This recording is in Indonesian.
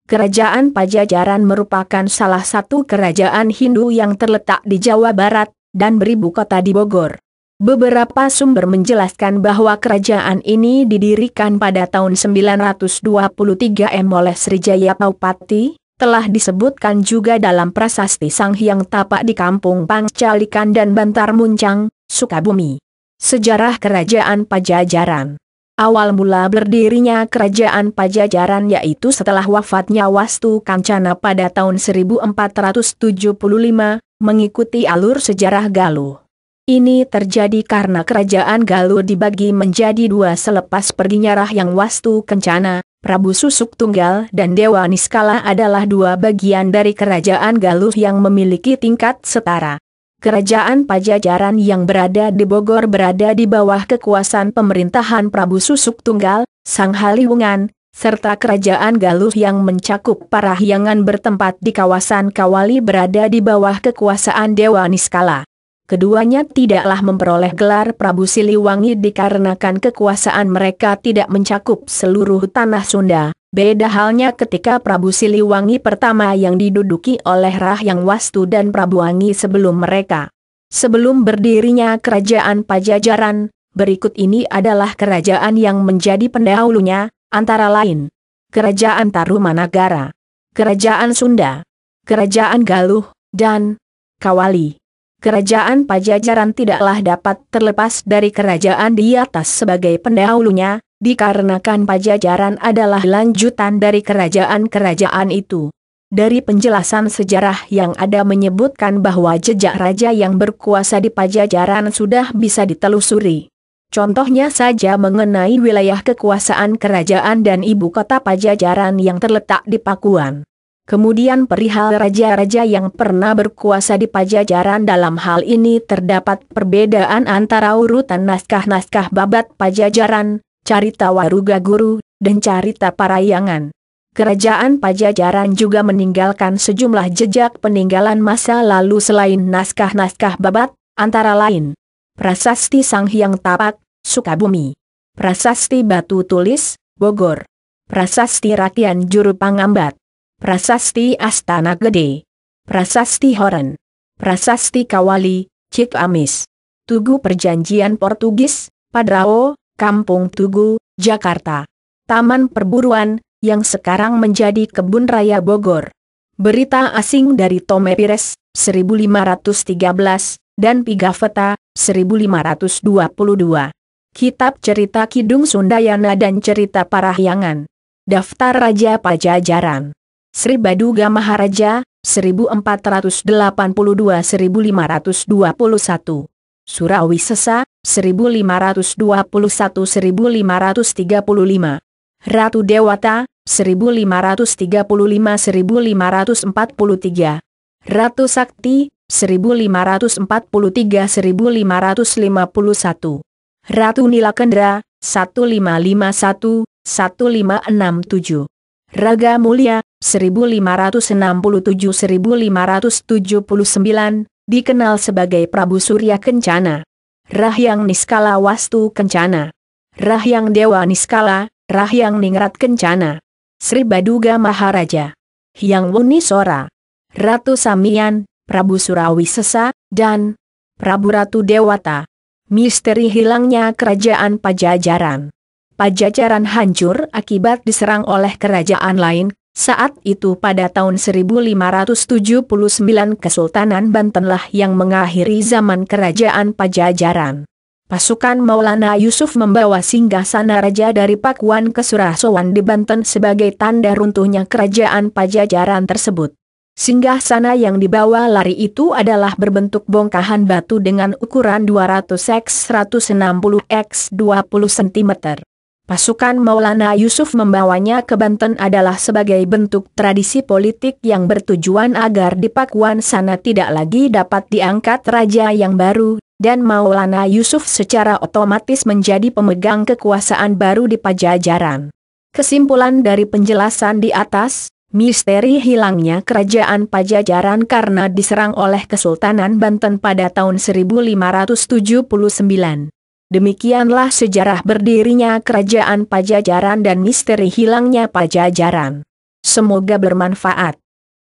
Kerajaan Pajajaran merupakan salah satu kerajaan Hindu yang terletak di Jawa Barat, dan beribu kota di Bogor. Beberapa sumber menjelaskan bahwa kerajaan ini didirikan pada tahun 923 oleh Srijaya Paupati, telah disebutkan juga dalam prasasti Sang Hyang Tapak di Kampung Pangcalikan dan Bantar Muncang, Sukabumi. Sejarah Kerajaan Pajajaran. Awal mula berdirinya Kerajaan Pajajaran yaitu setelah wafatnya Wastu Kancana pada tahun 1475, mengikuti alur sejarah Galuh. Ini terjadi karena Kerajaan Galuh dibagi menjadi dua selepas perginya Rahyang Wastu Kencana, Prabu Susuk Tunggal dan Dewa Niskala adalah dua bagian dari Kerajaan Galuh yang memiliki tingkat setara. Kerajaan Pajajaran yang berada di Bogor berada di bawah kekuasaan pemerintahan Prabu Susuk Tunggal, Sang Haliwungan, serta Kerajaan Galuh yang mencakup Parahyangan bertempat di kawasan Kawali berada di bawah kekuasaan Dewa Niskala. Keduanya tidaklah memperoleh gelar Prabu Siliwangi dikarenakan kekuasaan mereka tidak mencakup seluruh tanah Sunda. Beda halnya ketika Prabu Siliwangi pertama yang diduduki oleh Rahyang Wastu dan Prabu Wangi sebelum mereka. Sebelum berdirinya Kerajaan Pajajaran, berikut ini adalah kerajaan yang menjadi pendahulunya, antara lain Kerajaan Tarumanagara, Kerajaan Sunda, Kerajaan Galuh, dan Kawali. Kerajaan Pajajaran tidaklah dapat terlepas dari kerajaan di atas sebagai pendahulunya, dikarenakan Pajajaran adalah lanjutan dari kerajaan-kerajaan itu. Dari penjelasan sejarah yang ada menyebutkan bahwa jejak raja yang berkuasa di Pajajaran sudah bisa ditelusuri. Contohnya saja mengenai wilayah kekuasaan kerajaan dan ibu kota Pajajaran yang terletak di Pakuan. Kemudian perihal raja-raja yang pernah berkuasa di Pajajaran, dalam hal ini terdapat perbedaan antara urutan naskah-naskah babat Pajajaran, Carita Warugaguru, dan Carita Parahyangan. Kerajaan Pajajaran juga meninggalkan sejumlah jejak peninggalan masa lalu selain naskah-naskah babat, antara lain Prasasti Sang Hyang Tapak, Sukabumi, Prasasti Batu Tulis, Bogor, Prasasti Rakian Juru Pangambat, Prasasti Astana Gede, Prasasti Horen, Prasasti Kawali, Cikamis, Tugu Perjanjian Portugis, Padrao, Kampung Tugu, Jakarta, Taman Perburuan, yang sekarang menjadi Kebun Raya Bogor. Berita asing dari Tome Pires, 1513, dan Pigavetta, 1522. Kitab Cerita Kidung Sundayana dan Cerita Parahyangan. Daftar Raja Pajajaran. Sri Baduga Maharaja, 1482-1521. Surawisesa, 1521-1535. Ratu Dewata, 1535-1543. Ratu Sakti, 1543-1551. Ratu Nilakendra, 1551-1567. Raga Mulia, 1567-1579, dikenal sebagai Prabu Surya Kencana. Rahyang Niskala Wastu Kencana. Rahyang Dewa Niskala, Rahyang Ningrat Kencana. Sri Baduga Maharaja. Hyang Wuni Sora. Ratu Samian, Prabu Surawisesa, dan Prabu Ratu Dewata. Misteri hilangnya Kerajaan Pajajaran. Pajajaran hancur akibat diserang oleh kerajaan lain. Saat itu pada tahun 1579 Kesultanan Bantenlah yang mengakhiri zaman Kerajaan Pajajaran. Pasukan Maulana Yusuf membawa singgasana raja dari Pakuan ke Surasowan di Banten sebagai tanda runtuhnya Kerajaan Pajajaran tersebut. Singgasana yang dibawa lari itu adalah berbentuk bongkahan batu dengan ukuran 200x160x20 cm. Pasukan Maulana Yusuf membawanya ke Banten adalah sebagai bentuk tradisi politik yang bertujuan agar di Pakuan sana tidak lagi dapat diangkat raja yang baru, dan Maulana Yusuf secara otomatis menjadi pemegang kekuasaan baru di Pajajaran. Kesimpulan dari penjelasan di atas, misteri hilangnya Kerajaan Pajajaran karena diserang oleh Kesultanan Banten pada tahun 1579. Demikianlah sejarah berdirinya Kerajaan Pajajaran dan misteri hilangnya Pajajaran. Semoga bermanfaat.